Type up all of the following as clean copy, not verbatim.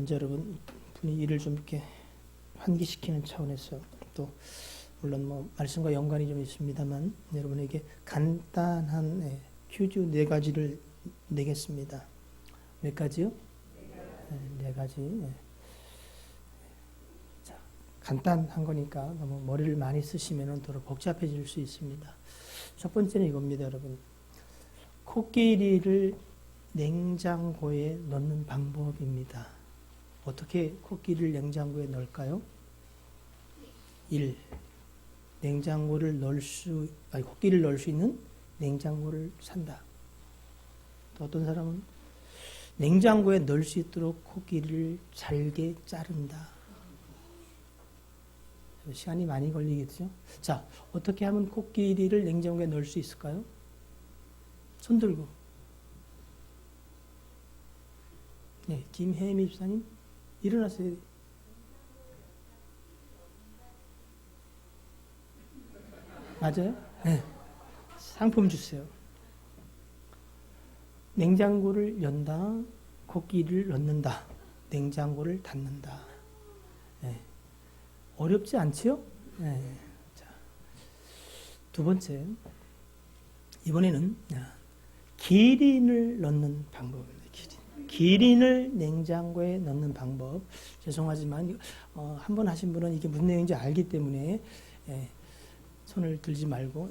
먼저 여러분 분위기를 좀 이렇게 환기시키는 차원에서 또 물론 뭐 말씀과 연관이 좀 있습니다만 여러분에게 간단한 퀴즈 네 가지를 내겠습니다. 몇 가지요? 네 가지. 자, 간단한 거니까 너무 머리를 많이 쓰시면 더 복잡해질 수 있습니다. 첫 번째는 이겁니다, 여러분. 코끼리를 냉장고에 넣는 방법입니다. 어떻게 코끼리를 냉장고에 넣을까요? 1. 냉장고를 코끼리를 넣을 수 있는 냉장고를 산다. 또 어떤 사람은 냉장고에 넣을 수 있도록 코끼리를 잘게 자른다. 시간이 많이 걸리겠죠? 자, 어떻게 하면 코끼리를 냉장고에 넣을 수 있을까요? 손 들고. 네, 김혜미 집사님, 일어나세요. 맞아요? 네. 상품 주세요. 냉장고를 연다, 코끼리를 넣는다, 냉장고를 닫는다. 네. 어렵지 않지요? 네. 자, 두 번째, 이번에는 기린을 넣는 방법입니다. 기린을 냉장고에 넣는 방법. 죄송하지만 한 번 하신 분은 이게 무슨 내용인지 알기 때문에 손을 들지 말고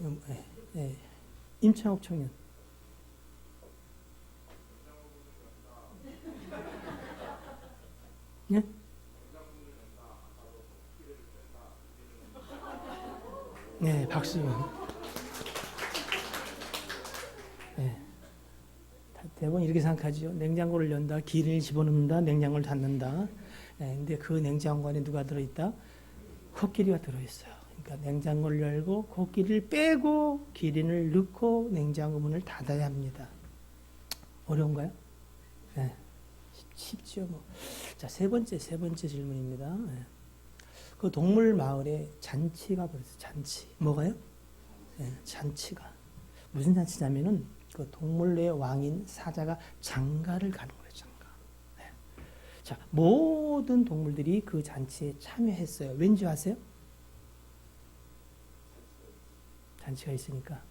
임창옥 청년. 네? 네, 박수. 네. 대부분 이렇게 생각하죠. 냉장고를 연다, 기린을 집어넣는다, 냉장고를 닫는다. 근데 그 냉장고 안에 누가 들어있다? 코끼리가 들어있어요. 그러니까 냉장고를 열고 코끼리를 빼고 기린을 넣고 냉장고 문을 닫아야 합니다. 어려운가요? 네. 쉽죠. 뭐. 자, 세 번째 질문입니다. 그 동물 마을에 잔치가 벌어졌어요. 잔치. 뭐가요? 잔치가. 무슨 잔치냐면은 그 동물의 왕인 사자가 장가를 가는 거예요. 장가. 자, 모든 동물들이 그 잔치에 참여했어요. 왠지 아세요? 잔치가 있으니까.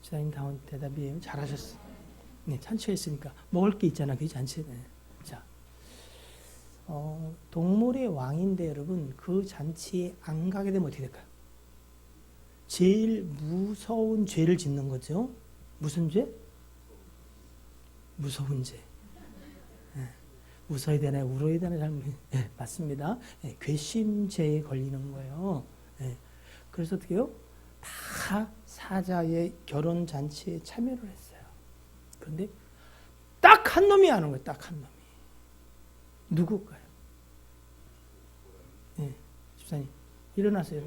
지사님 다운 대답이에요. 잘하셨어요. 네, 잔치가 있으니까 먹을 게 있잖아. 그 잔치에. 자, 동물의 왕인데 여러분 그 잔치에 안 가게 되면 어떻게 될까요? 제일 무서운 죄를 짓는 거죠. 무슨 죄? 무서운 죄. 웃어야 되나요? 울어야 되나요? 잘 맞습니다. 괘씸죄에 걸리는 거예요. 그래서 어떻게 해요? 다 사자의 결혼 잔치에 참여를 했어요. 그런데 딱 한 놈이 안 온 거예요. 딱 한 놈이. 누굴까요? 집사님 일어나세요.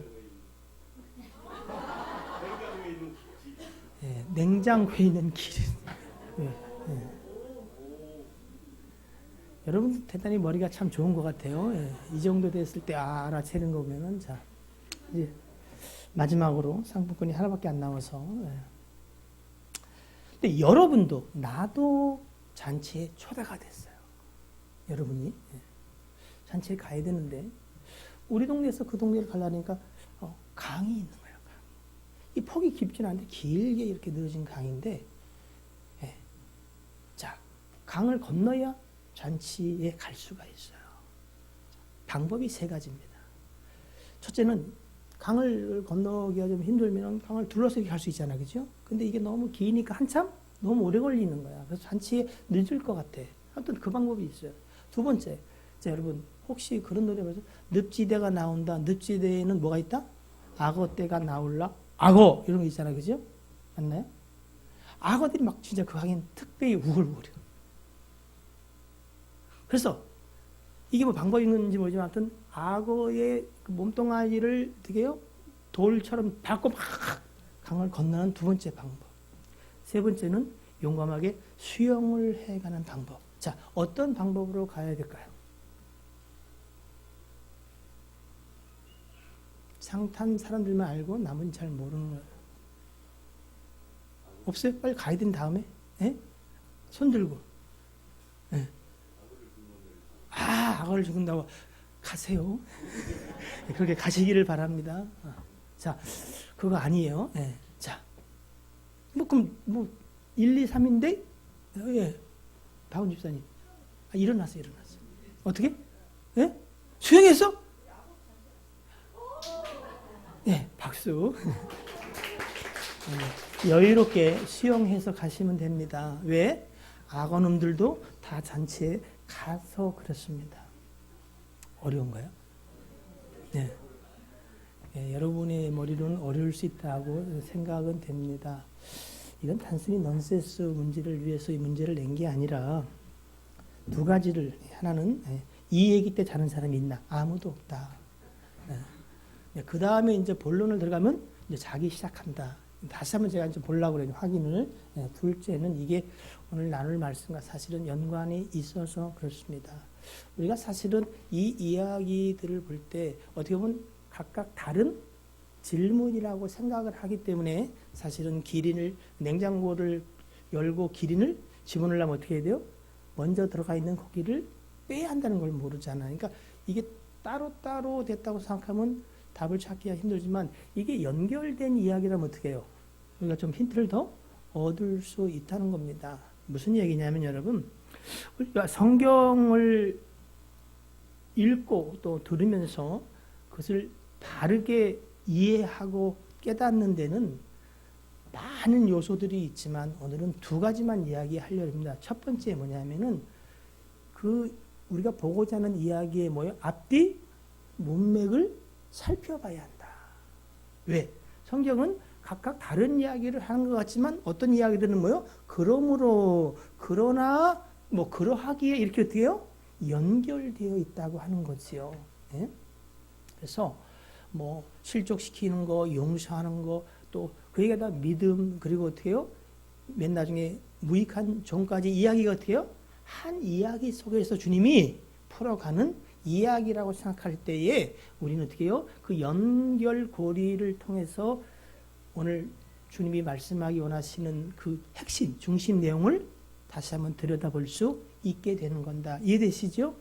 냉장고에 있는 기린. 여러분 대단히 머리가 참 좋은 것 같아요. 이 정도 됐을 때 알아채는 거 보면은 자 이제 마지막으로 상품권이 하나밖에 안 남아서. 근데 여러분도 나도 잔치에 초대가 됐어요. 여러분이 잔치에 가야 되는데 우리 동네에서 그 동네를 가려니까 강이 있는 거예요. 이 폭이 깊지는 않은데 길게 이렇게 늘어진 강인데, 자, 강을 건너야 잔치에 갈 수가 있어요. 방법이 세 가지입니다. 첫째는 강을 건너기가 좀 힘들면 강을 둘러서 갈 수 있잖아요. 그죠? 근데 이게 너무 기니까 한참 너무 오래 걸리는 거야. 그래서 잔치에 늦을 것 같아. 하여튼 그 방법이 있어요. 두 번째, 자, 여러분, 혹시 그런 노래 보세요? 늪지대가 나온다. 늪지대에는 뭐가 있다? 악어떼가 나올라. 악어! 이런 거 있잖아요. 그죠? 맞나요? 악어들이 막 진짜 그 강엔 특별히 우글우글해요. 그래서 이게 뭐 방법이 있는지 모르지만 하여튼 악어의 그 몸뚱아리를 어떻게 해요? 돌처럼 밟고 막 강을 건너는 두 번째 방법. 세 번째는 용감하게 수영을 해가는 방법. 자, 어떤 방법으로 가야 될까요? 상탄 사람들만 알고 남은 잘 모르는 거예요. 없어요? 빨리 가야 된 다음에 손 들고 악어를 죽인다고 가세요. 그렇게 가시기를 바랍니다. 자, 그거 아니에요. 예. 자, 그럼 1, 2, 3인데, 예. 박은 집사님. 일어났어. 어떻게? 예? 수영했어? 예, 박수. 여유롭게 수영해서 가시면 됩니다. 왜? 악어놈들도 다 잔치에 가서 그렇습니다. 어려운가요? 네. 예, 여러분의 머리로는 어려울 수 있다고 생각은 됩니다. 이건 단순히 넌센스 문제를 위해서 이 문제를 낸 게 아니라 두 가지를, 하나는 이 얘기 때 자는 사람이 있나? 아무도 없다. 그 다음에 이제 본론을 들어가면 이제 자기 시작한다. 다시 한번 제가 이제 보려고 그래요. 확인을. 둘째는 이게 오늘 나눌 말씀과 사실은 연관이 있어서 그렇습니다. 우리가 사실은 이 이야기들을 볼 때 어떻게 보면 각각 다른 질문이라고 생각을 하기 때문에 사실은 기린을, 냉장고를 열고 기린을 집어넣으려면 어떻게 해야 돼요? 먼저 들어가 있는 고기를 빼야 한다는 걸 모르잖아요. 그러니까 이게 따로따로 됐다고 생각하면 답을 찾기가 힘들지만 이게 연결된 이야기라면 어떻게 해요? 우리가 좀 힌트를 더 얻을 수 있다는 겁니다. 무슨 얘기냐면 여러분, 우리가 성경을 읽고 또 들으면서 그것을 바르게 이해하고 깨닫는 데는 많은 요소들이 있지만 오늘은 두 가지만 이야기하려고 합니다. 첫 번째 뭐냐면은 우리가 보고자 하는 이야기의 앞뒤 문맥을 살펴봐야 한다. 왜? 성경은 각각 다른 이야기를 하는 것 같지만 어떤 이야기들은 그러므로, 그러나, 그러하기에 이렇게 어떻게 해요? 연결되어 있다고 하는 거지요. 예? 그래서 실족시키는 거, 용서하는 거, 또 그에게다 믿음, 그리고 어떻게 해요? 맨 나중에 무익한 종까지 이야기가 어떻게 해요? 한 이야기 속에서 주님이 풀어가는 이야기라고 생각할 때에 우리는 어떻게 해요? 그 연결고리를 통해서 오늘 주님이 말씀하기 원하시는 그 핵심, 중심 내용을 다시 한번 들여다볼 수 있게 되는 건다. 이해되시죠?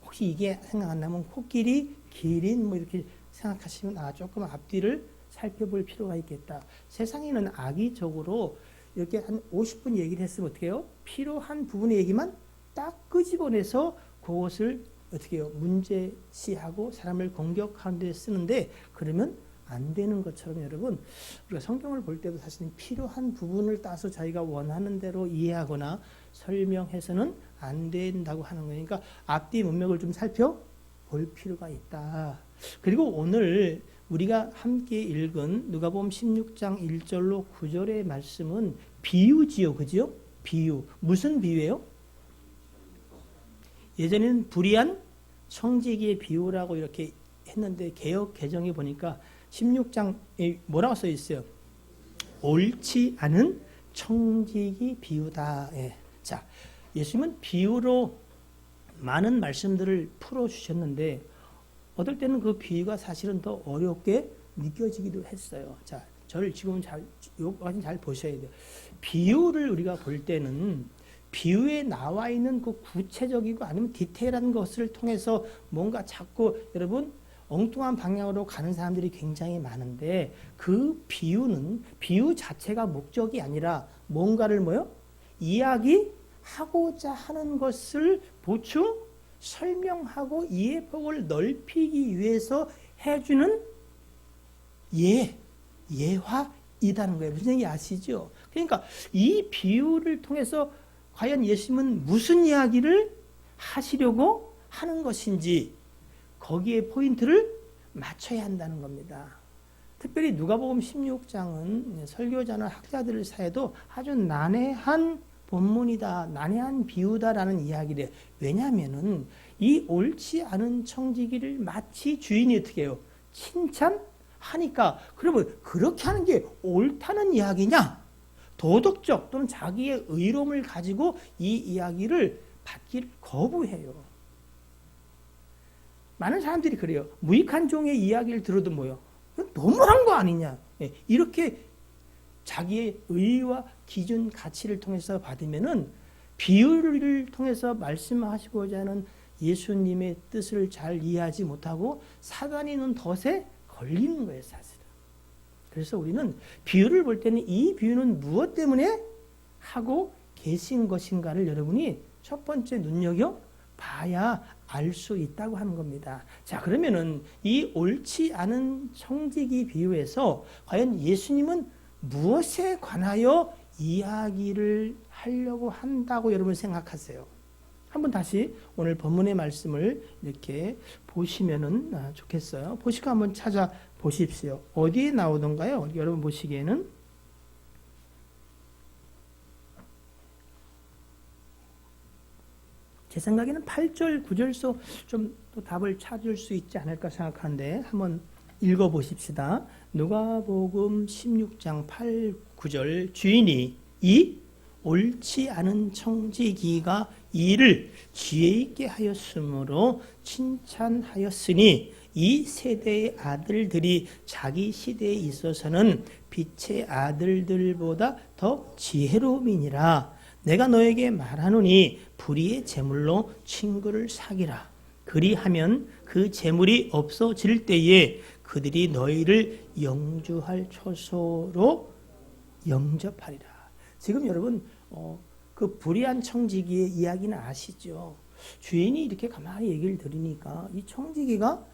혹시 이게 생각 안 나면 코끼리, 기린 이렇게 생각하시면 조금 앞뒤를 살펴볼 필요가 있겠다. 세상에는 악의적으로 이렇게 한 50분 얘기를 했으면 어떻게 해요? 필요한 부분의 얘기만 딱 끄집어내서 그것을 어떻게 해요? 문제시하고 사람을 공격하는 데 쓰는데 그러면 안 되는 것처럼 여러분, 우리가 성경을 볼 때도 사실 필요한 부분을 따서 자기가 원하는 대로 이해하거나 설명해서는 안 된다고 하는 거예요. 그러니까 앞뒤 문맥을 좀 살펴볼 필요가 있다. 그리고 오늘 우리가 함께 읽은 누가복음 16장 1절로 9절의 말씀은 비유지요. 그죠? 비유. 무슨 비유예요? 예전에는 불의한 청지기의 비유라고 이렇게 했는데 개역 개정에 보니까 16장에 뭐라고 써 있어요? 옳지 않은 청지기 비유다. 예. 자, 예수님은 비유로 많은 말씀들을 풀어주셨는데 어떨 때는 그 비유가 사실은 더 어렵게 느껴지기도 했어요. 자, 저를 지금 요까지 잘 보셔야 돼요. 비유를 우리가 볼 때는 비유에 나와 있는 그 구체적이고 아니면 디테일한 것을 통해서 뭔가 자꾸 여러분 엉뚱한 방향으로 가는 사람들이 굉장히 많은데 그 비유 자체가 목적이 아니라 뭔가를 이야기하고자 하는 것을 보충 설명하고 이해폭을 넓히기 위해서 해주는 예화이다는 거예요. 무슨 얘기 아시죠? 그러니까 이 비유를 통해서 과연 예수님은 무슨 이야기를 하시려고 하는 것인지 거기에 포인트를 맞춰야 한다는 겁니다. 특별히 누가복음 16장은 설교자나 학자들 사이에도 아주 난해한 본문이다, 난해한 비유다라는 이야기를 해요. 왜냐하면은 이 옳지 않은 청지기를 마치 주인이 어떻게 해요? 칭찬하니까 그러면 그렇게 하는 게 옳다는 이야기냐? 도덕적 또는 자기의 의로움을 가지고 이 이야기를 받기를 거부해요. 많은 사람들이 그래요. 무익한 종의 이야기를 들어도 너무한 거 아니냐. 이렇게 자기의 의와 기준, 가치를 통해서 받으면은 비유를 통해서 말씀하시고자 하는 예수님의 뜻을 잘 이해하지 못하고 사단이 있는 덫에 걸리는 거예요, 사실은. 그래서 우리는 비유를 볼 때는 이 비유는 무엇 때문에 하고 계신 것인가를 여러분이 첫 번째 눈여겨 봐야 알 수 있다고 하는 겁니다. 자, 그러면은 이 옳지 않은 청지기 비유에서 과연 예수님은 무엇에 관하여 이야기를 하려고 한다고 여러분 생각하세요? 한번 다시 오늘 본문의 말씀을 이렇게 보시면은 좋겠어요. 보시고 한번 찾아보십시오. 어디에 나오던가요? 여러분 보시기에는 제 생각에는 8절, 9절서 좀 또 답을 찾을 수 있지 않을까 생각하는데 한번 읽어보십시다. 누가복음 16장 8, 9절 주인이 이 옳지 않은 청지기가 이를 지혜 있게 하였으므로 칭찬하였으니 이 세대의 아들들이 자기 시대에 있어서는 빛의 아들들보다 더 지혜로움이니라. 내가 너에게 말하노니 불의의 제물로 친구를 사귀라. 그리하면 그 제물이 없어질 때에 그들이 너희를 영주할 처소로 영접하리라. 지금 여러분 그 불의한 청지기의 이야기는 아시죠? 주인이 이렇게 가만히 얘기를 들으니까 이 청지기가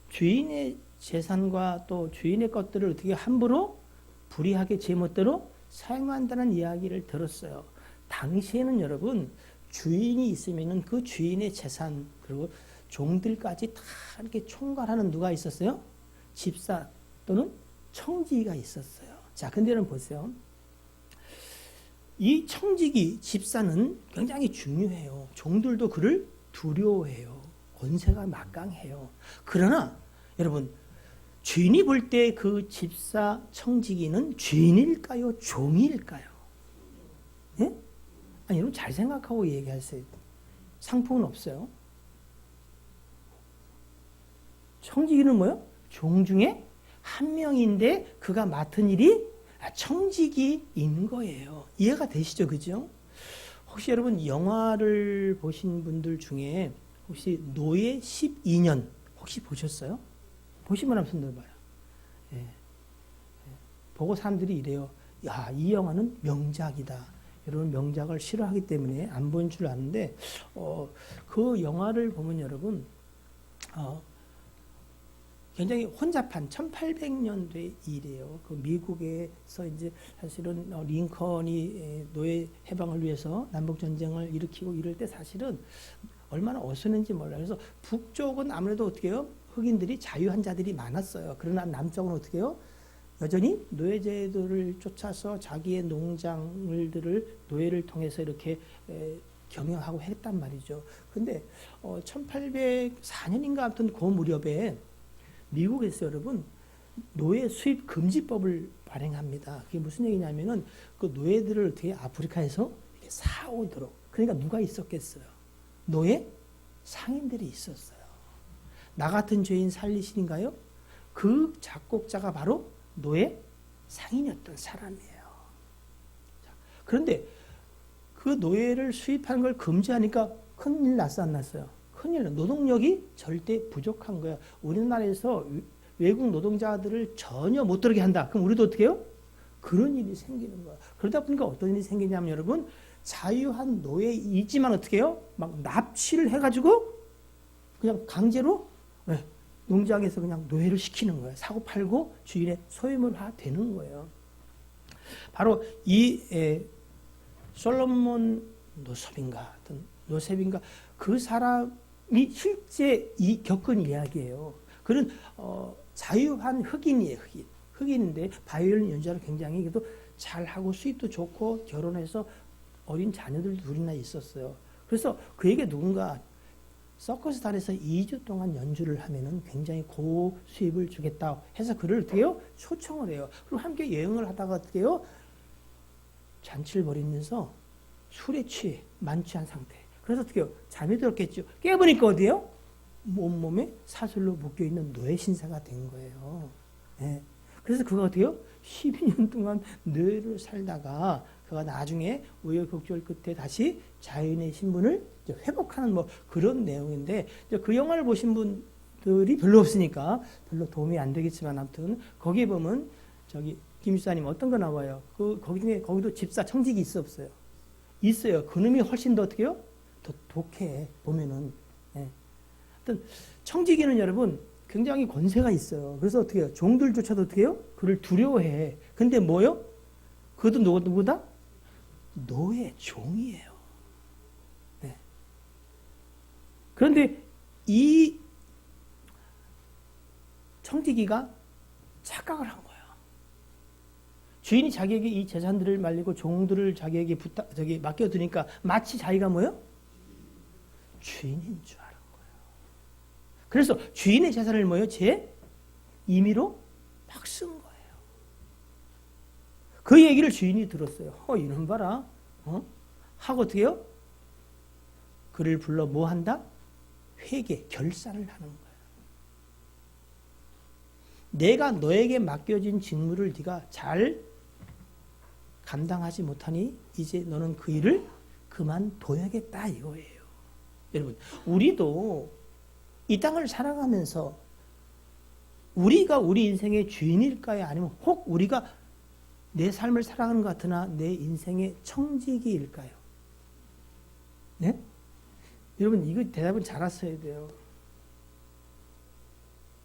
주인의 재산과 또 주인의 것들을 어떻게 함부로 불의하게 제멋대로 사용한다는 이야기를 들었어요. 당시에는 여러분 주인이 있으면은 그 주인의 재산 그리고 종들까지 다 이렇게 총괄하는 누가 있었어요? 집사 또는 청지기가 있었어요. 자, 근데 여러분 보세요. 이 청지기 집사는 굉장히 중요해요. 종들도 그를 두려워해요. 권세가 막강해요. 그러나 여러분 주인이 볼 때 그 집사 청지기는 주인일까요? 종일까요? 예? 아니 여러분 잘 생각하고 얘기하세요. 상품은 없어요. 청지기는 뭐요? 종 중에 한 명인데 그가 맡은 일이 청지기인 거예요. 이해가 되시죠? 그죠? 혹시 여러분 영화를 보신 분들 중에 혹시 노예 12년 혹시 보셨어요? 보신 분 한번 손 들어봐요. 예. 보고 사람들이 이래요. 야, 이 영화는 명작이다. 여러분 명작을 싫어하기 때문에 안 본 줄 아는데 그 영화를 보면 여러분 굉장히 혼잡한 1800년대 일이에요. 그 미국에서 이제 사실은 링컨이 노예 해방을 위해서 남북 전쟁을 일으키고 이럴 때 사실은 얼마나 어수선한지 몰라요. 그래서 북쪽은 아무래도 어떻게 해요? 흑인들이 자유한 자들이 많았어요. 그러나 남쪽은 어떻게 해요? 여전히 노예제도를 쫓아서 자기의 농장들을 노예를 통해서 이렇게 경영하고 했단 말이죠. 근데 1804년인가 아무튼 그 무렵에 미국에서 여러분 노예 수입 금지법을 발행합니다. 그게 무슨 얘기냐면은 그 노예들을 어떻게 아프리카에서 이렇게 사오도록. 그러니까 누가 있었겠어요? 노예 상인들이 있었어요. 나 같은 죄인 살리신인가요? 그 작곡자가 바로 노예 상인이었던 사람이에요. 그런데 그 노예를 수입하는 걸 금지하니까 큰일 났어 안 났어요? 큰일 나. 노동력이 절대 부족한 거야. 우리나라에서 외국 노동자들을 전혀 못 들어오게 한다. 그럼 우리도 어떻게 해요? 그런 일이 생기는 거야. 그러다 보니까 어떤 일이 생기냐면 여러분 자유한 노예이지만 어떻게 해요? 막 납치를 해가지고 그냥 강제로 농장에서 그냥 노예를 시키는 거예요. 사고 팔고 주인의 소유물 되는 거예요. 바로 이 솔로몬 요셉인가 그 사람이 실제 겪은 이야기예요. 그는 자유한 흑인이에요. 흑인인데 바이올린 연주를 굉장히 그래도 잘하고 수입도 좋고 결혼해서 어린 자녀들 둘이나 있었어요. 그래서 그에게 누군가 서커스단에서 2주 동안 연주를 하면은 굉장히 고수입을 주겠다 해서 그를 어떻게 해요? 초청을 해요. 그리고 함께 여행을 하다가 어떻게 해요? 잔치를 벌이면서 술에 취해 만취한 상태. 그래서 어떻게 해요? 잠이 들었겠죠. 깨보니까 어디에요? 온몸에 사슬로 묶여있는 노예 신사가 된 거예요. 네. 그래서 그가 어떻게 해요? 12년 동안 노예로 살다가 그가 나중에 우여곡절 끝에 다시 자유인의 신분을 회복하는 뭐 그런 내용인데 그 영화를 보신 분들이 별로 없으니까 별로 도움이 안 되겠지만 아무튼 거기에 보면 저기 김수사님 어떤 거 나와요? 거기 중에 거기도 집사 청직이 있어 없어요? 있어요. 그놈이 훨씬 더 어떻게 해요? 더 독해 보면은. 예. 하여튼 청지기는 여러분 굉장히 권세가 있어요. 그래서 어떻게 해요? 종들조차도 어떻게 해요? 그를 두려워해. 근데 뭐요? 그것도 누구다? 노예, 종이에요. 네. 그런데 이 청지기가 착각을 한 거예요. 주인이 자기에게 이 재산들을 말리고 종들을 자기에게 맡겨두니까 마치 자기가 뭐요? 주인인 줄 알은 거예요. 그래서 주인의 재산을 뭐요? 제 임의로 막 쓴 거예요. 그 얘기를 주인이 들었어요. 이놈 봐라. 하고 어떻게 해요? 그를 불러 뭐 한다? 회개, 결산을 하는 거예요. 내가 너에게 맡겨진 직무를 네가 잘 감당하지 못하니 이제 너는 그 일을 그만둬야겠다 이거예요. 여러분, 우리도 이 땅을 살아가면서 우리가 우리 인생의 주인일까요? 아니면 혹 우리가 내 삶을 살아가는 것 같으나 내 인생의 청지기일까요? 네? 여러분, 이거 대답은 잘 하셔야 돼요.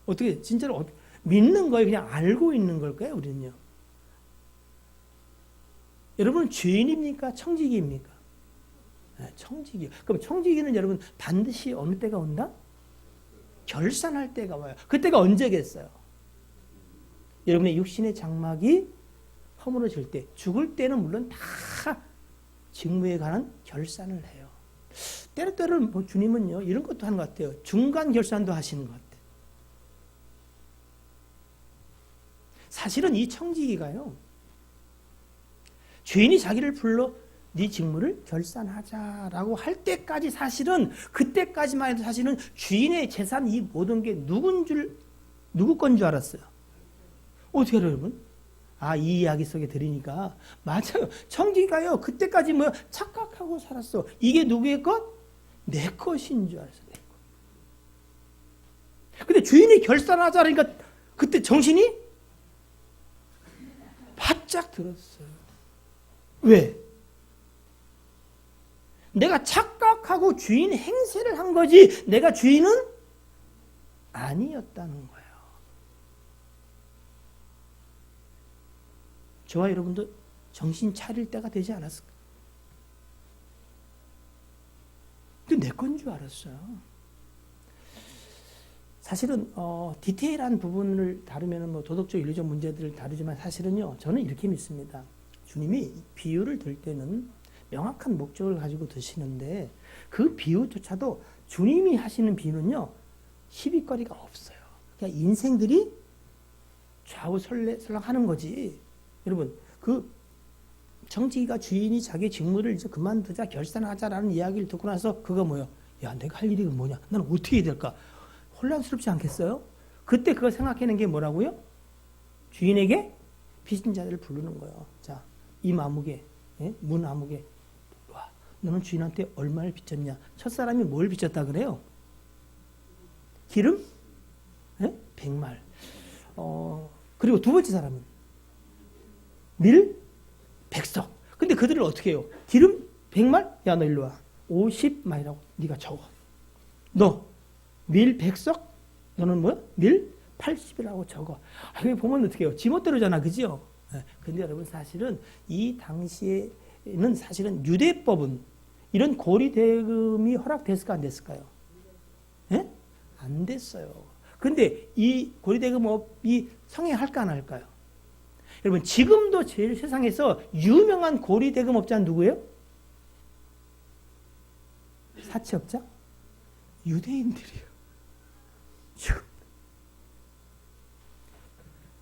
어떻게, 진짜로 믿는 거예요? 그냥 알고 있는 걸까요? 우리는요? 여러분, 주인입니까? 청지기입니까? 네, 청지기. 그럼 청지기는 여러분 반드시 어느 때가 온다? 결산할 때가 와요. 그때가 언제겠어요? 여러분의 육신의 장막이 허물어질 때, 죽을 때는 물론 다 직무에 관한 결산을 해요. 때로때로는 뭐 주님은요, 이런 것도 하는 것 같아요. 중간 결산도 하시는 것 같아요. 사실은 이 청지기가요, 주인이 자기를 불러 네 직무를 결산하자라고 할 때까지 사실은 그때까지만 해도 사실은 주인의 재산 이 모든 게 누구 건 줄 알았어요. 어떻게 알아요, 여러분? 이 이야기 속에 들으니까 맞아요. 청지기가요 그때까지 뭐 착각하고 살았어. 이게 누구의 것? 내 것인 줄 알았어. 내 것. 근데 주인이 결산하자 그러니까 그때 정신이 바짝 들었어요. 왜? 내가 착각하고 주인 행세를 한 거지 내가 주인은 아니었다는 거예요. 저와 여러분도 정신 차릴 때가 되지 않았을까? 근데 내 건 줄 알았어요. 사실은 디테일한 부분을 다루면 뭐 도덕적 윤리적 문제들을 다루지만 사실은요 저는 이렇게 믿습니다. 주님이 비유를 들 때는 명확한 목적을 가지고 드시는데 그 비유조차도 주님이 하시는 비유는요 시비거리가 없어요. 그냥 인생들이 좌우 설랑하는 거지. 여러분 그 청지기가 주인이 자기 직무를 이제 그만두자 결산하자라는 이야기를 듣고 나서 그거 뭐예요? 야 내가 할 일이 뭐냐? 나는 어떻게 해야 될까? 혼란스럽지 않겠어요? 그때 그거 생각하는 게 뭐라고요? 주인에게 빚진 자들을 부르는 거예요. 자, 이 마무개, 문 아무개, 와, 너는 주인한테 얼마를 빚졌냐? 첫사람이 뭘 빚졌다 그래요? 기름? 100말. 그리고 두 번째 사람은 밀? 100석. 근데 그들을 어떻게 해요? 기름? 100말? 야, 너 일로 와. 50말이라고 네가 적어. 너 밀 100석? 너는 뭐야? 밀 80이라고 적어. 여기 보면 어떻게 해요? 지멋대로잖아. 그죠? 근데 여러분 사실은 이 당시에는 사실은 유대법은 이런 고리대금이 허락됐을까 안 됐을까요? 안 됐어요. 근데 이 고리대금업이 성행할까 안 할까요? 여러분 지금도 제일 세상에서 유명한 고리대금업자는 누구예요? 사채업자? 유대인들이에요.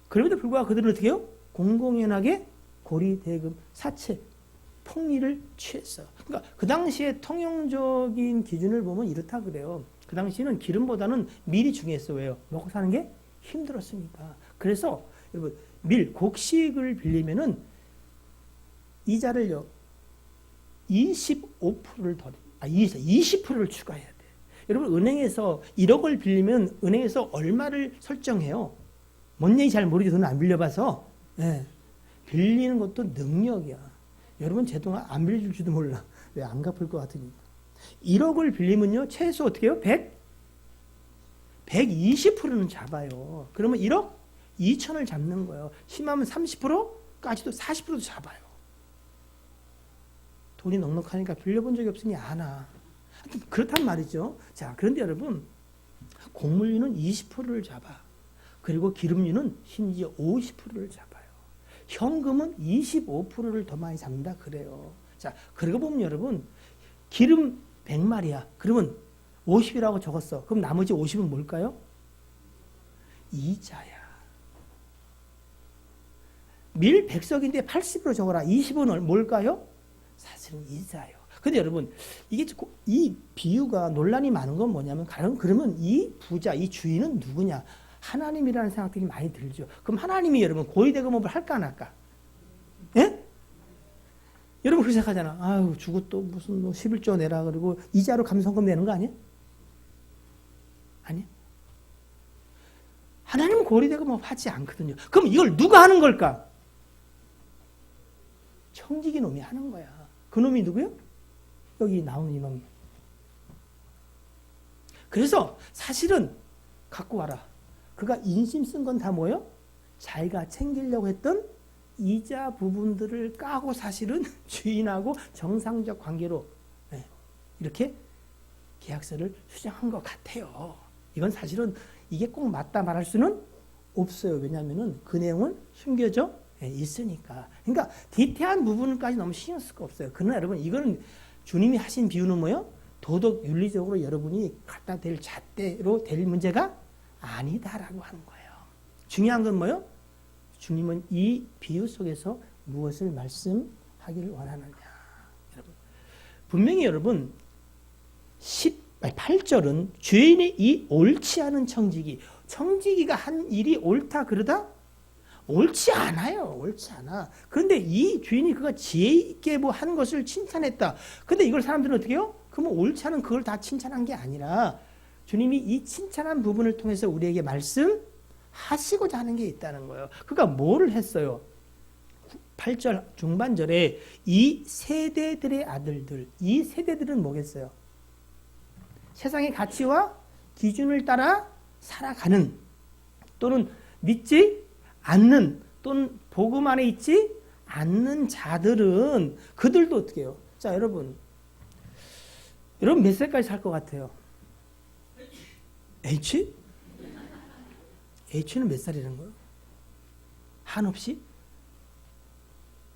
그럼에도 불구하고 그들은 어떻게 해요? 공공연하게 고리대금, 사채, 폭리를 취했어요. 그러니까 그 당시에 통용적인 기준을 보면 이렇다 그래요. 그 당시에는 기름보다는 밀이 중요했어요. 왜요? 먹고 사는 게 힘들었으니까. 그래서 여러분 곡식을 빌리면은 이자를요 25%를 더 20%를 추가해야 돼. 여러분 은행에서 1억을 빌리면 은행에서 얼마를 설정해요? 뭔 얘기 잘 모르게 돈 안 빌려봐서 예. 빌리는 것도 능력이야. 여러분 제 돈 안 빌려줄지도 몰라. 왜 안 갚을 것 같으니까. 1억을 빌리면요 최소 어떻게 해요? 120%는 잡아요. 그러면 1억 2천을 잡는 거예요. 심하면 30%까지도 40%도 잡아요. 돈이 넉넉하니까 빌려본 적이 없으니 아나. 그렇단 말이죠. 자, 그런데 여러분 곡물류는 20%를 잡아. 그리고 기름류는 심지어 50%를 잡아요. 현금은 25%를 더 많이 잡는다 그래요. 자, 그러고 보면 여러분 기름 100마리야. 그러면 50이라고 적었어. 그럼 나머지 50은 뭘까요? 이자야. 밀 100석인데 80으로 적어라. 20은 뭘까요? 사실은 이자예요. 근데 여러분 이 비유가 논란이 많은 건 뭐냐면 그러면 이 부자, 이 주인은 누구냐? 하나님이라는 생각들이 많이 들죠. 그럼 하나님이 여러분 고리대금업을 할까 안 할까? 예? 여러분 그렇게 생각하잖아. 아유 주고 또 무슨 11조 내라 그리고 이자로 감성금 내는 거 아니야? 아니야? 하나님은 고리대금업 하지 않거든요. 그럼 이걸 누가 하는 걸까? 청지기 놈이 하는 거야. 그 놈이 누구요? 여기 나오는 이놈. 그래서 사실은 갖고 와라. 그가 인심 쓴 건 다 뭐예요? 자기가 챙기려고 했던 이자 부분들을 까고 사실은 주인하고 정상적 관계로 이렇게 계약서를 수정한 것 같아요. 이건 사실은 이게 꼭 맞다 말할 수는 없어요. 왜냐하면 그 내용은 숨겨져 있으니까. 그러니까 디테일한 부분까지 너무 신경 쓸 거 없어요. 그러나 여러분 이거는 주님이 하신 비유는 뭐예요? 도덕 윤리적으로 여러분이 갖다 댈 잣대로 될 문제가 아니다라고 하는 거예요. 중요한 건 뭐예요? 주님은 이 비유 속에서 무엇을 말씀하기를 원하느냐. 여러분 분명히 여러분 8절은 주인이 이 옳지 않은 청지기가 한 일이 옳다 그러다? 옳지 않아요. 옳지 않아. 그런데 이 주인이 그가 지혜 있게 뭐 하는 것을 칭찬했다. 근데 이걸 사람들은 어떻게 해요? 그러면 옳지 않은 그걸 다 칭찬한 게 아니라 주님이 이 칭찬한 부분을 통해서 우리에게 말씀하시고자 하는 게 있다는 거예요. 그가 뭐를 했어요? 8절 중반절에 이 세대들의 아들들, 이 세대들은 뭐겠어요? 세상의 가치와 기준을 따라 살아가는 또는 믿지 않는 또는 복음 안에 있지 않는 자들은 그들도 어떻게 해요? 자, 여러분 몇 살까지 살 것 같아요? H? H는 몇 살이라는 거예요? 한없이?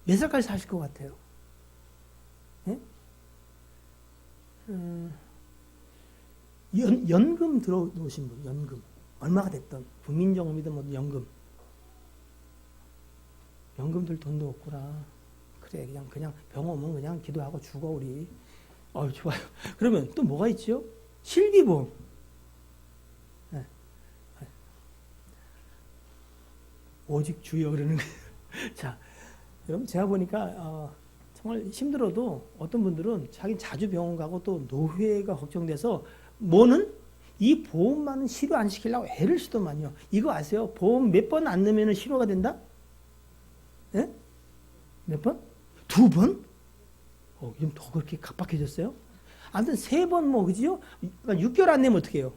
몇 살까지 사실 것 같아요? 예? 연금 들어오신 분, 연금. 얼마가 됐던, 국민정음이든 뭐 연금. 연금들 돈도 없구나. 그래, 그냥 병 오면 그냥 기도하고 죽어, 우리. 좋아요. 그러면 또 뭐가 있지요? 실비보험. 네. 오직 주여 그러는 거예요. 자, 여러분, 제가 보니까, 정말 힘들어도 어떤 분들은 자기 자주 병원 가고 또 노후가 걱정돼서 뭐는 이 보험만은 실효 안 시키려고 애를 쓰더만요. 이거 아세요? 보험 몇 번 안 넣으면 실효가 된다? 예? 몇 번? 2번? 요즘 더 그렇게 각박해졌어요? 아무튼 3번 뭐, 그지요? 6개월 안 내면 어떻게 해요?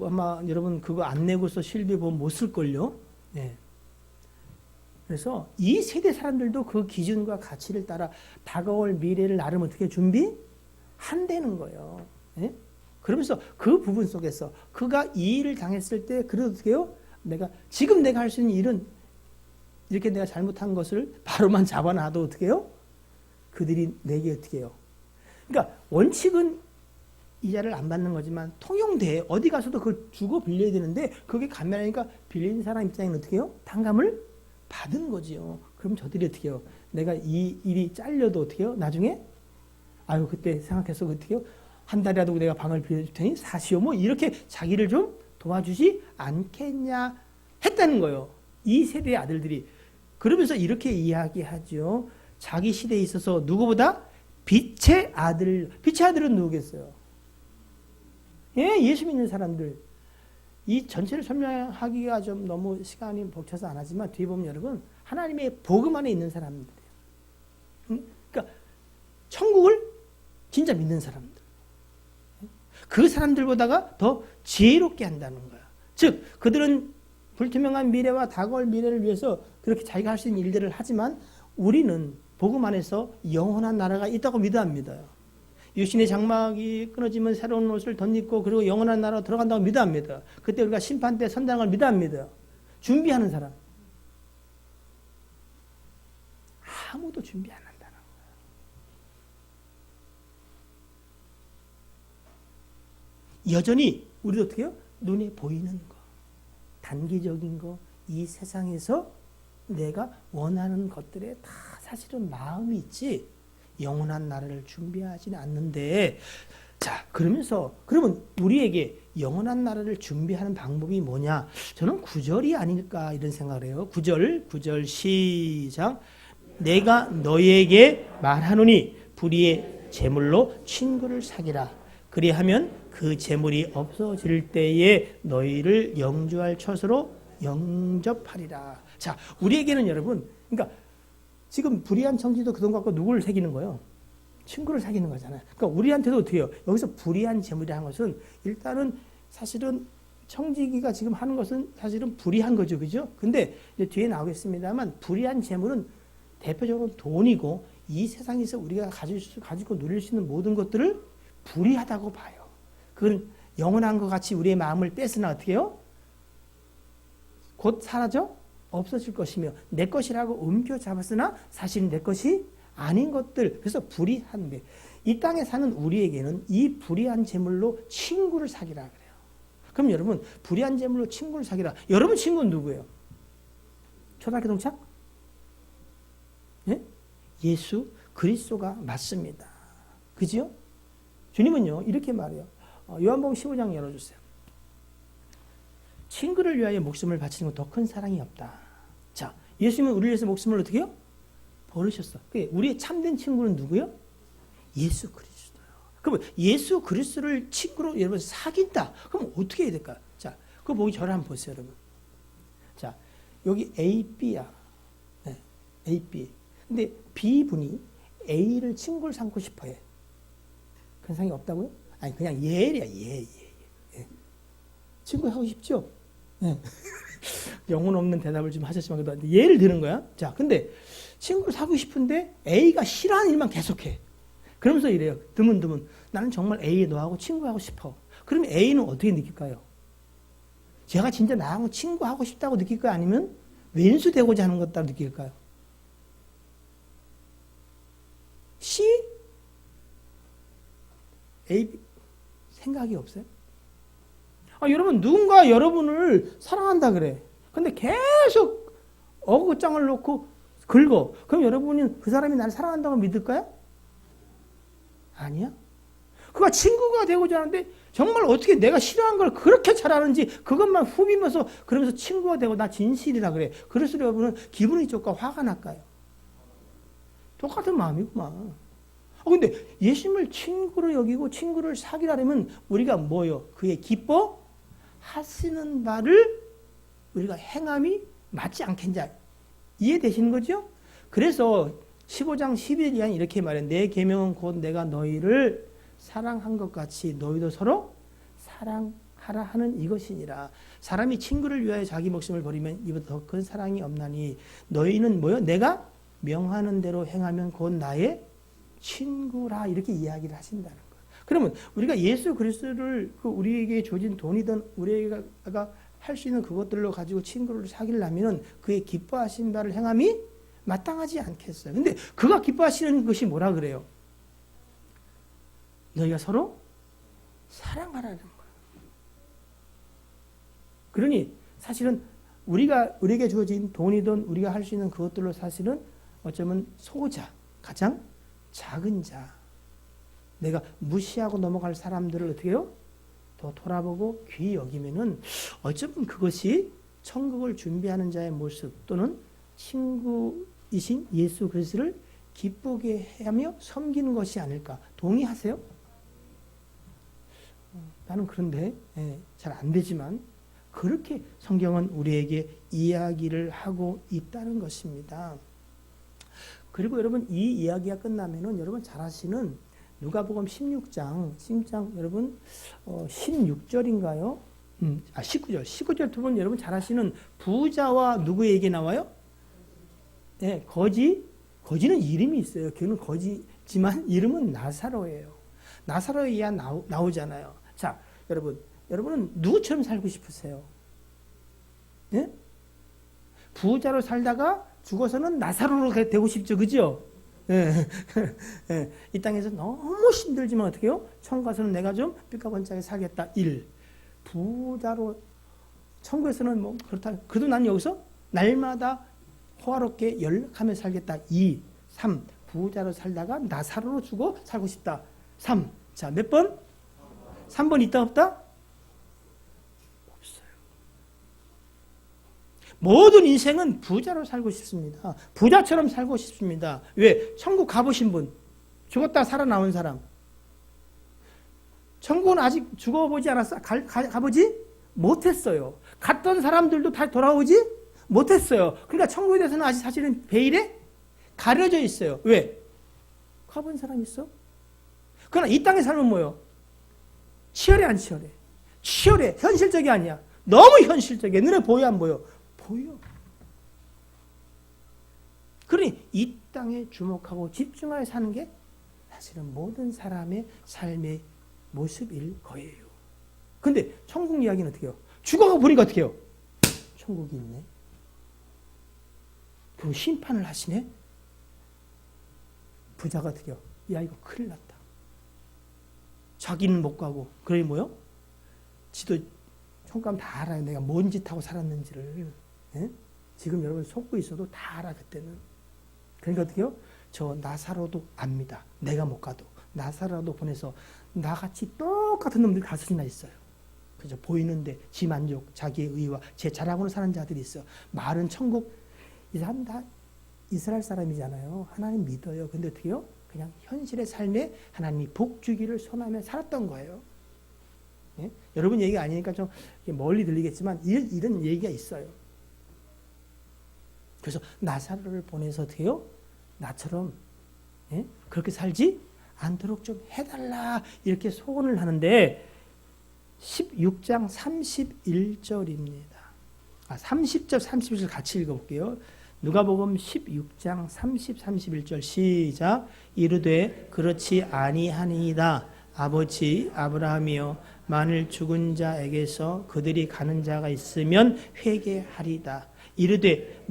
아마 여러분 그거 안 내고서 실비보험 못 쓸걸요? 예. 그래서 이 세대 사람들도 그 기준과 가치를 따라 다가올 미래를 나름 어떻게 준비한다는 거예요. 예? 그러면서 그 부분 속에서 그가 이 일을 당했을 때 그래도 어떻게 해요? 지금 내가 할 수 있는 일은 이렇게 내가 잘못한 것을 바로만 잡아놔도 어떻게 해요? 그들이 내게 어떻게 해요? 그러니까 원칙은 이자를 안 받는 거지만 통용돼. 어디 가서도 그걸 주고 빌려야 되는데 그게 간단하니까 빌린 사람 입장에는 어떻게 해요? 탕감을 받은 거지요. 그럼 저들이 어떻게 해요? 내가 이 일이 잘려도 어떻게 해요? 나중에 그때 생각해서 어떻게 해요? 한 달이라도 내가 방을 빌려줄 테니 사시오. 뭐 이렇게 자기를 좀 도와주지 않겠냐 했다는 거예요. 이 세대의 아들들이. 그러면서 이렇게 이야기하죠. 자기 시대에 있어서 누구보다 빛의 아들은 누구겠어요? 예, 예수 믿는 사람들. 이 전체를 설명하기가 좀 너무 시간이 벅차서 안 하지만 뒤에 보면 여러분 하나님의 복음 안에 있는 사람들이에요. 그러니까 천국을 진짜 믿는 사람들. 그 사람들보다가 더 지혜롭게 한다는 거야. 즉 그들은 불투명한 미래와 다가올 미래를 위해서 그렇게 자기가 할 수 있는 일들을 하지만 우리는 복음 안에서 영원한 나라가 있다고 믿어합니다. 육신의 장막이 끊어지면 새로운 옷을 덧입고 그리고 영원한 나라로 들어간다고 믿어합니다. 그때 우리가 심판 때 선다는 걸 믿어합니다. 준비하는 사람. 아무도 준비 안 한다는 거예요. 여전히 우리도 어떻게 해요? 눈에 보이는 거, 단기적인 거, 이 세상에서 내가 원하는 것들에 다 사실은 마음이 있지 영원한 나라를 준비하지는 않는데, 자 그러면 우리에게 영원한 나라를 준비하는 방법이 뭐냐? 저는 9절이 아닐까 이런 생각을 해요. 9절 시작. 내가 너희에게 말하노니 불의의 제물로 친구를 사귀라. 그리하면 그 제물이 없어질 때에 너희를 영주할 처소로 영접하리라. 자, 우리에게는 여러분, 그러니까 지금 불의한 청지도 그 돈 갖고 누구를 사귀는 거예요? 친구를 사귀는 거잖아요. 그러니까 우리한테도 어떻게 해요? 여기서 불의한 재물이라는 것은 일단은 사실은 청지기가 지금 하는 것은 사실은 불의한 거죠. 그죠? 근데 이제 뒤에 나오겠습니다만 불의한 재물은 대표적으로 돈이고 이 세상에서 우리가 가지고 누릴 수 있는 모든 것들을 불의하다고 봐요. 그건 영원한 것 같이 우리의 마음을 뺏으나 어떻게 해요? 곧 사라져 없어질 것이며 내 것이라고 옮겨잡았으나 사실 내 것이 아닌 것들. 그래서 불의한데 이 땅에 사는 우리에게는 이 불의한 재물로 친구를 사귀라 그래요. 그럼 여러분 불의한 재물로 친구를 사귀라. 여러분 친구는 누구예요? 초등학교 동창? 예? 예수 그리스도가 맞습니다. 그지요? 주님은요 이렇게 말해요. 요한복음 15장 열어주세요. 친구를 위하여 목숨을 바치는 것 더 큰 사랑이 없다. 자, 예수님은 우리를 위해서 목숨을 어떻게 해요? 버리셨어. 우리의 참된 친구는 누구요? 예수 그리스도요. 그럼 예수 그리스도를 친구로 여러분 사귄다. 그럼 어떻게 해야 될까? 자, 그거 보기 저를 한번 보세요, 여러분. 자, 여기 A, B야. 네, A, B. 근데 B 분이 A를 친구를 삼고 싶어 해. 그런 생각이 없다고요? 아니, 그냥 얘야, 얘. 친구 하고 싶죠? 네. 영혼 없는 대답을 좀 하셨지만 그래도 예를 드는 거야. 자, 근데 친구를 사귀고 싶은데 A가 싫어하는 일만 계속해. 그러면서 이래요. 드문드문. 나는 정말 A 너하고 친구하고 싶어. 그러면 A는 어떻게 느낄까요? 제가 진짜 나하고 친구하고 싶다고 느낄까요? 아니면 왼수 되고자 하는 것 따라 느낄까요? C? A, B. 생각이 없어요? 여러분 누군가 여러분을 사랑한다 그래. 근데 계속 어긋장을 놓고 긁어. 그럼 여러분은 그 사람이 나를 사랑한다고 믿을까요? 아니야. 그가 친구가 되고자 하는데 정말 어떻게 내가 싫어하는 걸 그렇게 잘하는지 그것만 후비면서 그러면서 친구가 되고 나 진실이라 그래. 그래서 여러분은 기분이 좋을까 화가 날까요? 똑같은 마음이구만. 근데 예수님을 친구로 여기고 친구를 사귀라면 우리가 뭐요? 그의 기뻐 하시는 바를 우리가 행함이 맞지 않겠냐. 이해되시는 거죠? 그래서 15장 11절에 이렇게 말해. 내 계명은 곧 내가 너희를 사랑한 것 같이 너희도 서로 사랑하라 하는 이것이니라. 사람이 친구를 위하여 자기 목숨을 버리면 이보다 더 큰 사랑이 없나니 너희는 뭐요? 내가 명하는 대로 행하면 곧 나의 친구라. 이렇게 이야기를 하신다는 거예요. 그러면 우리가 예수 그리스도를 우리에게 주어진 돈이든 우리가 할 수 있는 그것들로 가지고 친구를 사귀려면 그의 기뻐하신 바를 행함이 마땅하지 않겠어요. 근데 그가 기뻐하시는 것이 뭐라 그래요? 너희가 서로 사랑하라는 거예요. 그러니 사실은 우리에게 주어진 돈이든 우리가 할 수 있는 그것들로 사실은 어쩌면 소자, 가장 작은 자, 내가 무시하고 넘어갈 사람들을 어떻게 해요? 또 돌아보고 귀히 여기면은 어쩌면 그것이 천국을 준비하는 자의 모습 또는 친구이신 예수 그리스도를 기쁘게 하며 섬기는 것이 아닐까. 동의하세요? 나는 그런데 잘 안 되지만 그렇게 성경은 우리에게 이야기를 하고 있다는 것입니다. 그리고 여러분 이 이야기가 끝나면은 여러분 잘 아시는 누가복음 16장 여러분 16절인가요? 19절 두 번 여러분 잘 아시는 부자와 누구에게 나와요? 네, 거지는 이름이 있어요. 걔는 거지지만 이름은 나사로예요. 나사로에 의한 나오잖아요. 자, 여러분은 누구처럼 살고 싶으세요? 예? 부자로 살다가 죽어서는 나사로로 되고 싶죠, 그죠? 예. 예. 이 땅에서 너무 힘들지만 어떻게 해요? 천국 가서는 내가 좀 삐까번짝하게 살겠다. 1. 부자로 천국에서는 뭐 그렇다. 그래도 난 여기서 날마다 호화롭게 연락하며 살겠다. 2. 3. 부자로 살다가 나사로로 죽어 살고 싶다. 3. 자, 몇 번? 3번 있다 없다? 없어요. 모든 인생은 부자로 살고 싶습니다. 부자처럼 살고 싶습니다. 왜? 천국 가보신 분, 죽었다 살아나온 사람. 천국은 아직 죽어보지 않았어? 가보지? 못했어요. 갔던 사람들도 다 돌아오지? 못했어요. 그러니까 천국에 대해서는 아직 사실은 베일에 가려져 있어요. 왜? 가본 사람 있어? 그러나 이 땅에 살면 뭐요? 치열해 안 치열해? 치열해. 현실적이 아니야. 너무 현실적이야. 눈에 보여 안 보여? 보여. 그러니 이 땅에 주목하고 집중하여 사는 게 사실은 모든 사람의 삶의 모습일 거예요. 근데 천국 이야기는 어떻게 해요? 죽어가 보니까 어떻게 해요? 천국이 있네. 그리고 심판을 하시네. 부자가 어떻게 해요? 야, 이거 큰일 났다. 자기는 못 가고. 그러니 뭐요? 지도 천국 가면 다 알아요. 내가 뭔 짓 하고 살았는지를. 예? 지금 여러분 속고 있어도 다 알아, 그때는. 그러니까 어떻게 해요? 저 나사로도 압니다. 내가 못 가도. 나사로도 보내서 나같이 똑같은 놈들이 5이나 있어요. 그죠? 보이는데 지 만족, 자기의 의와 제 자랑으로 사는 자들이 있어요. 말은 천국, 이 사람 다 이스라엘 사람이잖아요. 하나님 믿어요. 근데 어떻게 해요? 그냥 현실의 삶에 하나님이 복 주기를 소원하며 살았던 거예요. 예? 여러분 얘기가 아니니까 좀 멀리 들리겠지만 이런 얘기가 있어요. 그래서 나사로를 보내서 어떻게 해요? 나처럼 그렇게 살지 않도록 좀 해달라 이렇게 소원을 하는데 16장 31절입니다. 30절 31절 같이 읽어볼게요. 누가복음 16장 30, 31절 시작. 이르되 그렇지 아니하니이다. 아버지 아브라함이여 만일 죽은 자에게서 그들이 가는 자가 있으면 회개하리다. 이르되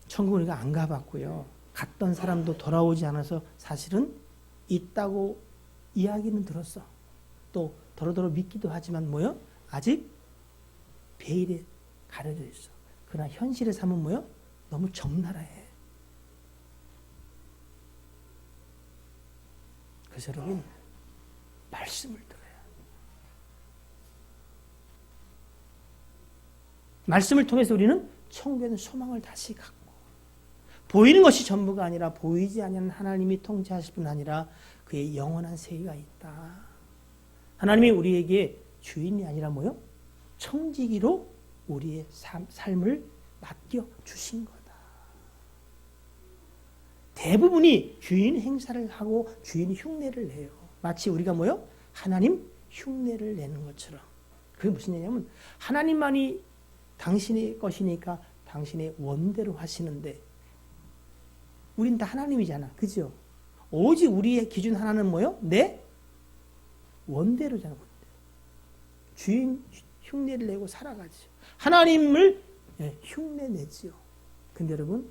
천국은 우리가 안 가봤고요. 갔던 사람도 돌아오지 않아서 사실은 있다고 이야기는 들었어. 또 더러더러 믿기도 하지만 뭐요? 아직 베일에 가려져 있어. 그러나 현실의 삶은 뭐요? 너무 적나라해. 그래서 여러분 말씀을 들어야. 말씀을 통해서 우리는 천국에 있는 소망을 다시 갖고 보이는 것이 전부가 아니라 보이지 않는 하나님이 통치하실 뿐 아니라 그의 영원한 세계가 있다. 하나님이 우리에게 주인이 아니라 뭐요? 청지기로 우리의 삶을 맡겨 주신 거다. 대부분이 주인 행사를 하고 주인 흉내를 내요. 마치 우리가 뭐요? 하나님 흉내를 내는 것처럼. 그게 무슨 얘기냐면 하나님만이 당신의 것이니까 당신의 원대로 하시는데 우린 다 하나님이잖아. 그죠? 오직 우리의 기준 하나는 뭐요? 내 원대로잖아. 주인 흉내를 내고 살아가죠. 하나님을 흉내내지요. 근데 여러분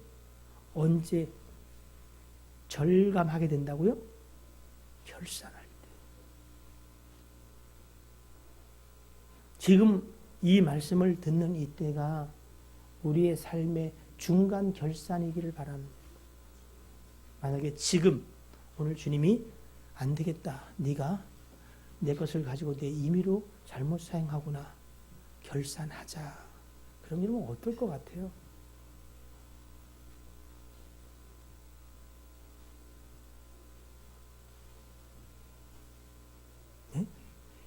언제 절감하게 된다고요? 결산할 때. 지금 이 말씀을 듣는 이때가 우리의 삶의 중간 결산이기를 바랍니다. 만약에 지금 오늘 주님이 안 되겠다. 네가 내 것을 가지고 내 임의로 잘못 사용하구나. 결산하자. 그럼 여러분 어떨 것 같아요? 네?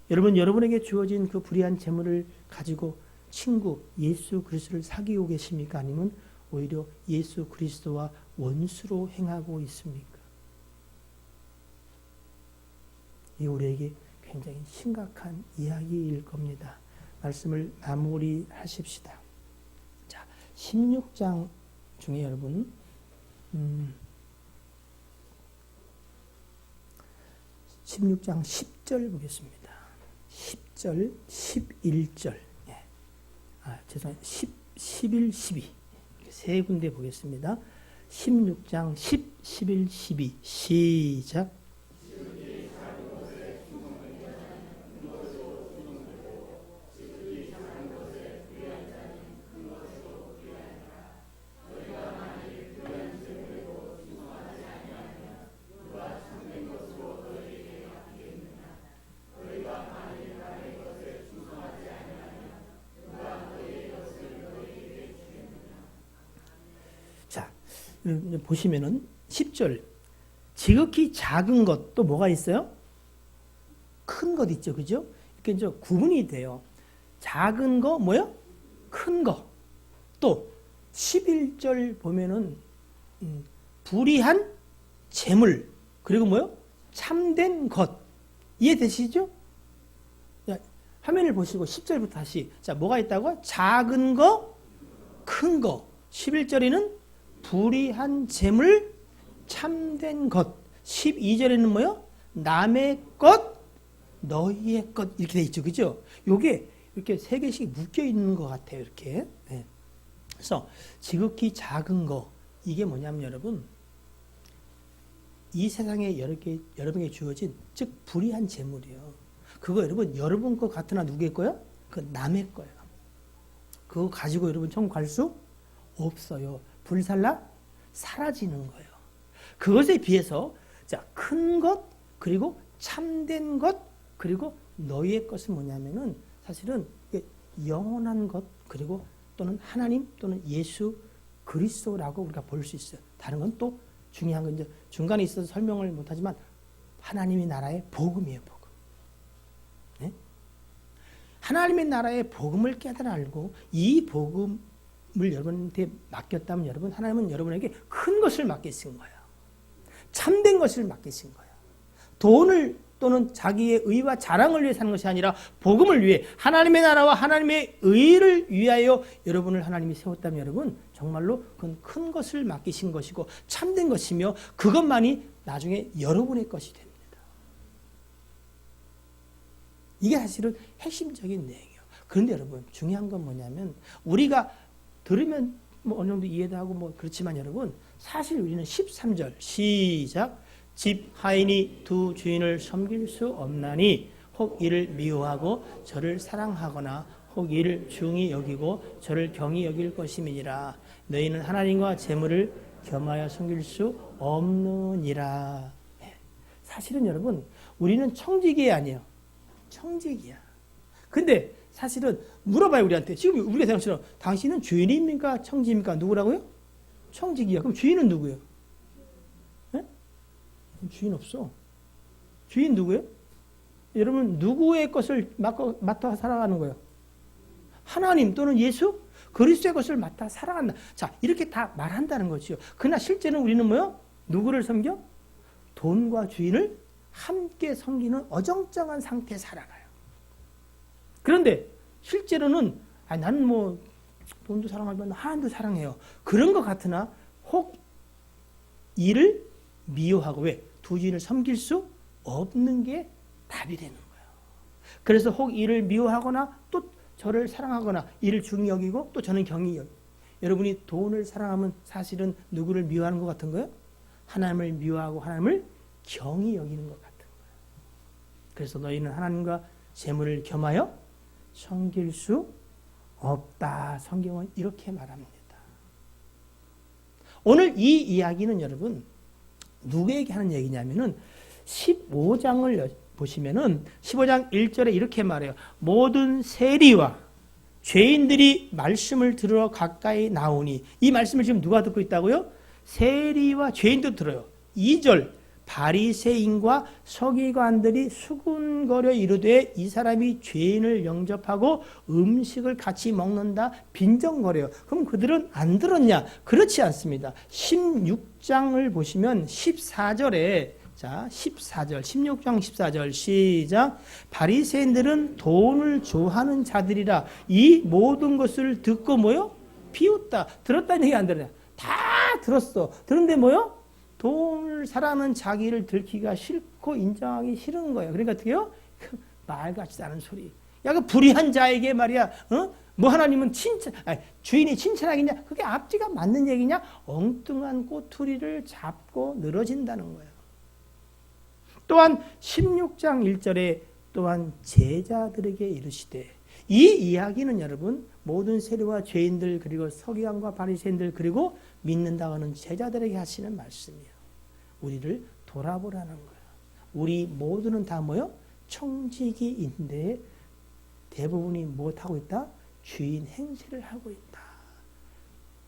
여러분, 여러분에게 주어진 그 불의한 재물을 가지고 친구 예수 그리스도를 사귀고 계십니까? 아니면 오히려 예수 그리스도와 원수로 행하고 있습니까? 이 우리에게 굉장히 심각한 이야기일 겁니다. 말씀을 마무리하십시다. 자, 16장 중에 여러분 16장 10절 보겠습니다. 10절, 11절. 죄송해요. 11, 12. 세 군데 보겠습니다. 16장 10, 11, 12. 시작. 보시면은 10절 지극히 작은 것 또 뭐가 있어요? 큰 것 있죠, 그죠? 이렇게 이제 구분이 돼요. 작은 거 뭐요? 큰 거. 또 11절 보면은 불의한 재물 그리고 뭐요? 참된 것 이해되시죠? 자, 화면을 보시고 10절부터 다시 자 뭐가 있다고? 작은 거, 큰 거. 11절에는 불의한 재물, 참된 것. 12절에는 뭐요? 남의 것, 너희의 것. 이렇게 돼 있죠. 그죠? 요게 이렇게 세 개씩 묶여 있는 것 같아요. 이렇게. 네. 그래서 지극히 작은 거. 이게 뭐냐면 여러분, 이 세상에 여러분에게 주어진, 즉, 불의한 재물이요. 그거 여러분 거 같으나 누구의 거요? 그 남의 거예요. 그거 가지고 여러분 천국 갈 수 없어요. 불살라 사라지는 거예요. 그것에 비해서 자, 큰 것, 그리고 참된 것, 그리고 너희의 것은 뭐냐면은 사실은 영원한 것, 그리고 또는 하나님 또는 예수 그리스도라고 우리가 볼 수 있어요. 다른 건 또 중요한 건 이제 중간에 있어서 설명을 못하지만 하나님의 나라의 복음이에요, 복음. 네? 하나님의 나라의 복음을 깨달아 알고 이 복음을 여러분한테 맡겼다면 여러분, 하나님은 여러분에게 큰 것을 맡기신 거예요. 참된 것을 맡기신 거예요. 돈을 또는 자기의 의와 자랑을 위해 사는 것이 아니라 복음을 위해 하나님의 나라와 하나님의 의를 위하여 여러분을 하나님이 세웠다면 여러분 정말로 그건 큰 것을 맡기신 것이고 참된 것이며 그것만이 나중에 여러분의 것이 됩니다. 이게 사실은 핵심적인 내용이에요. 그런데 여러분 중요한 건 뭐냐면 우리가 들으면 뭐 어느 정도 이해도 하고 뭐 그렇지만 여러분 사실 우리는 13절 시작 집 하인이 두 주인을 섬길 수 없나니 혹 이를 미워하고 저를 사랑하거나 혹 이를 중히 여기고 저를 경히 여길 것임이니라. 너희는 하나님과 재물을 겸하여 섬길 수 없느니라. 사실은 여러분 우리는 청지기 아니에요. 청지기야. 근데 사실은 물어봐요 우리한테. 지금 우리가 생각처럼 당신은 주인입니까? 청지입니까? 누구라고요? 청지기야. 그럼 주인은 누구예요? 주인 없어. 주인 누구예요? 여러분 누구의 것을 맡아 살아가는 거예요? 하나님 또는 예수 그리스도의 것을 맡아 살아간다. 자 이렇게 다 말한다는 거죠. 그러나 실제는 우리는 뭐요? 누구를 섬겨? 돈과 주인을 함께 섬기는 어정쩡한 상태에 살아가요. 그런데 실제로는 나는 뭐 돈도 사랑하지만 하나님도 사랑해요. 그런 것 같으나 혹 이를 미워하고 왜? 두 주인을 섬길 수 없는 게 답이 되는 거예요. 그래서 혹 이를 미워하거나 또 저를 사랑하거나 이를 중히 여기고 또 저는 경히 여기고 여러분이 돈을 사랑하면 사실은 누구를 미워하는 것 같은 거예요? 하나님을 미워하고 하나님을 경히 여기는 것 같은 거예요. 그래서 너희는 하나님과 재물을 겸하여 섬길 수 없다. 성경은 이렇게 말합니다. 오늘 이 이야기는 여러분 누구에게 하는 얘기냐면은 15장을 보시면은 15장 1절에 이렇게 말해요. 모든 세리와 죄인들이 말씀을 들으러 가까이 나오니, 이 말씀을 지금 누가 듣고 있다고요? 세리와 죄인도 들어요. 2절 바리새인과 서기관들이 수군거려 이르되 이 사람이 죄인을 영접하고 음식을 같이 먹는다 빈정거려요. 그럼 그들은 안 들었냐? 그렇지 않습니다. 16장을 보시면 14절에, 자 14절 16장 14절 시작. 바리새인들은 돈을 좋아하는 자들이라 이 모든 것을 듣고 뭐요? 비웃다. 들었다는 얘기 안 들었냐? 다 들었어. 들은데 뭐요? 돈을 사랑하는 자기를 들키기가 싫고 인정하기 싫은 거예요. 그러니까 어떻게 해요? 말 같지도 않은 소리. 야, 그 불의한 자에게 말이야, 뭐 하나님은 주인이 칭찬하겠냐? 그게 앞뒤가 맞는 얘기냐? 엉뚱한 꼬투리를 잡고 늘어진다는 거예요. 또한 16장 1절에 또한 제자들에게 이르시되, 이 이야기는 여러분 모든 세리와 죄인들 그리고 서기관과 바리새인들 그리고 믿는다고 하는 제자들에게 하시는 말씀이에요. 우리를 돌아보라는 거예요. 우리 모두는 다 뭐요? 청지기인데 대부분이 무엇하고 있다? 주인 행세를 하고 있다.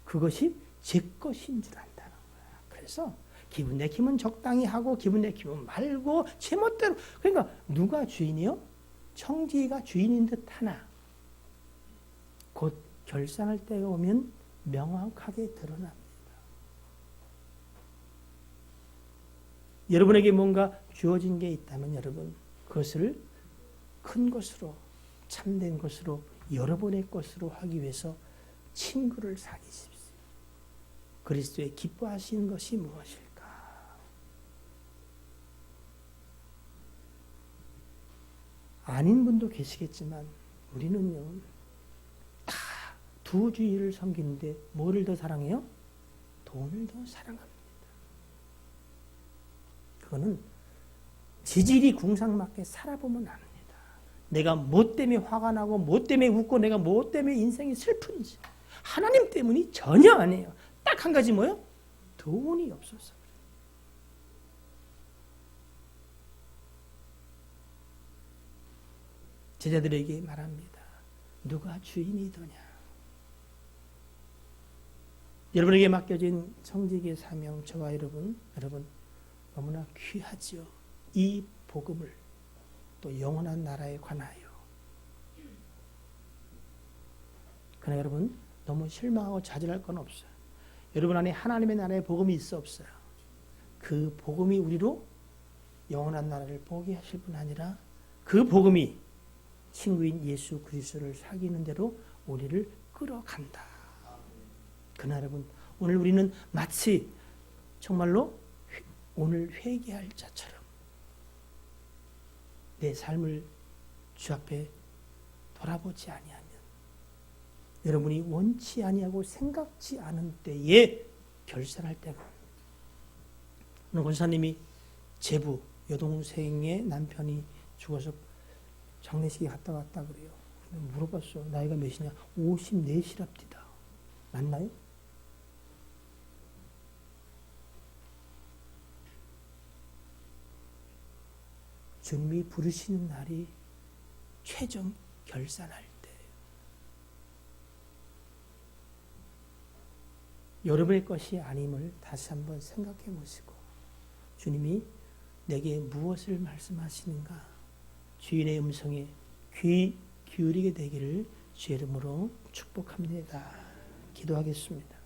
그것이 제 것인 줄 안다는 거야. 그래서 기분 내키면 적당히 하고 기분 내키면 말고 제멋대로. 그러니까 누가 주인이요? 청지기가 주인인 듯 하나 곧 결산할 때가 오면 명확하게 드러납니다. 여러분에게 뭔가 주어진 게 있다면 여러분 그것을 큰 것으로 참된 것으로 여러분의 것으로 하기 위해서 친구를 사귀십시오. 그리스도의 기뻐하시는 것이 무엇일까? 아닌 분도 계시겠지만 우리는요 다 두 주의를 섬기는데 뭐를 더 사랑해요? 돈을 더 사랑합니다. 그거는 지질이 궁상맞게 살아보면 압니다. 내가 뭐 때문에 화가 나고 뭐 때문에 웃고 내가 뭐 때문에 인생이 슬픈지 하나님 때문이 전혀 아니에요. 딱 한 가지 뭐예요? 돈이 없어서. 제자들에게 말합니다. 누가 주인이더냐? 여러분에게 맡겨진 청지기의 사명, 저와 여러분 너무나 귀하지요. 이 복음을 또 영원한 나라에 관하여. 그러나 여러분 너무 실망하고 좌절할 건 없어요. 여러분 안에 하나님의 나라의 복음이 있어 없어요? 그 복음이 우리로 영원한 나라를 보게 하실 뿐 아니라 그 복음이 친구인 예수 그리스도를 사귀는 대로 우리를 끌어간다. 그러나 여러분 오늘 우리는 마치 정말로 오늘 회개할 자처럼 내 삶을 주 앞에 돌아보지 아니하면 여러분이 원치 아니하고 생각지 않은 때에 결산할 때가 오늘 권사님이 제부 여동생의 남편이 죽어서 장례식에 갔다 왔다 그래요. 물어봤어. 나이가 몇이냐? 54시랍디다. 맞나요? 주님이 부르시는 날이 최종 결산할 때 여러분의 것이 아님을 다시 한번 생각해 보시고 주님이 내게 무엇을 말씀하시는가 주인의 음성에 귀 기울이게 되기를 주의 이름으로 축복합니다. 기도하겠습니다.